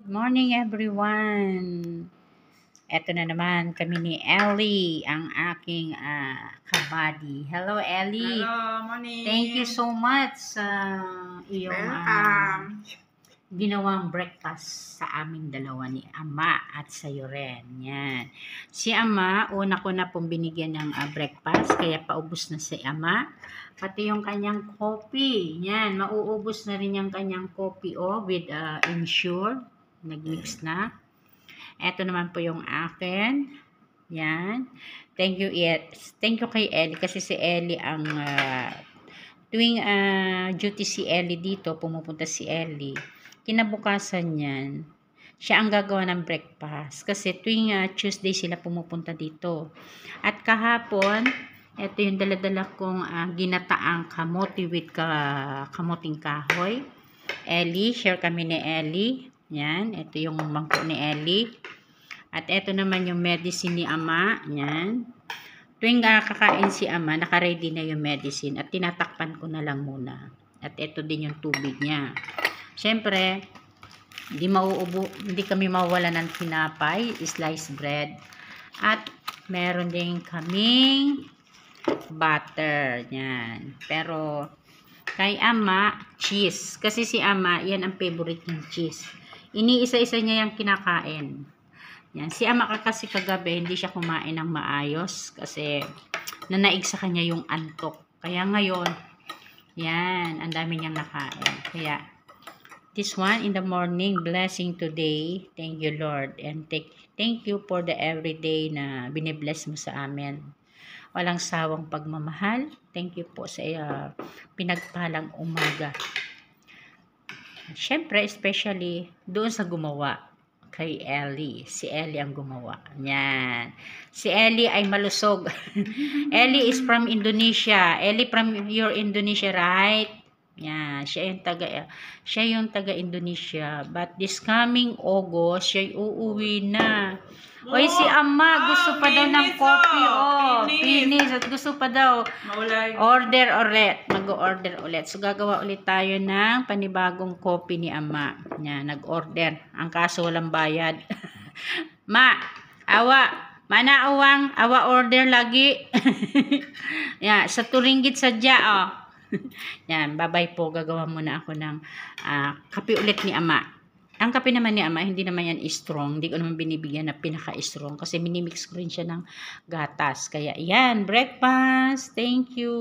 Good morning everyone. Eto na naman kami ni Ellie, ang aking kabady. Hello Ellie. Hello, morning. Thank you so much sa iyong ginawang breakfast sa aming dalawa ni Ama at sa iyo rin. Yan. Si Ama, una ko na pong binigyan ng breakfast, kaya paubos na si Ama. Pati yung kanyang coffee. Yan, mauubos na rin yung kanyang coffee with Ensure. Nag-mix na. Ito naman po yung akin. Yan. Thank you kay Ellie kasi si Ellie ang tuwing duty si Ellie dito, pumupunta si Ellie. Kinabukasan niyan, siya ang gagawa ng breakfast kasi tuwing Tuesday sila pumupunta dito. At kahapon, ito yung daladala kong ginataang kamote with kamuting kahoy. Ellie, share kami ni Ellie. Yan, ito yung mangkok ni Ellie. At ito naman yung medicine ni Ama. Yan. Tuwing kakain si Ama, naka-ready na yung medicine at tinatakpan ko na lang muna. At ito din yung tubig niya. Siyempre, hindi kami mawala ng tinapay, sliced bread. At meron din kaming butter. Yan. Pero, kay Ama, cheese. Kasi si Ama, yan ang favorite ng cheese. Iniisa-isa niya yung kinakain. Yan. Si Ama kasi kagabi, hindi siya kumain ng maayos. Kasi, nanaig sa kanya yung antok. Kaya ngayon, yan, ang dami niyang nakain. Kaya, this one in the morning, blessing today. Thank you, Lord. And thank you for the everyday na binibless mo sa amin. Walang sawang pagmamahal. Thank you po sa pinagpalang umaga. Siyempre, especially doon sa gumawa kay Ellie. Si Ellie ang gumawa. Yan. Si Ellie ay malusog. Ellie is from Indonesia. Ellie from your Indonesia, right? Yan. Siya yung taga Indonesia. But this coming August, siya uuwi na. Oy, si Ama, gusto pa daw ng coffee. Finish. At gusto pa daw. Order ulit. Mag-order ulit. So, gagawa ulit tayo ng panibagong coffee ni Ama. Yan, nag-order. Ang kaso, walang bayad. Ma, awa. Mana awang, awa order lagi. Yan, sa ringgit sadya, Yan, bye-bye po. Gagawa muna ako ng kape ulit ni Ama. Ang kape naman ni Ama, hindi naman yan strong. Hindi ko naman binibigyan na pinaka-strong kasi minimix ko rin siya ng gatas. Kaya yan, breakfast. Thank you.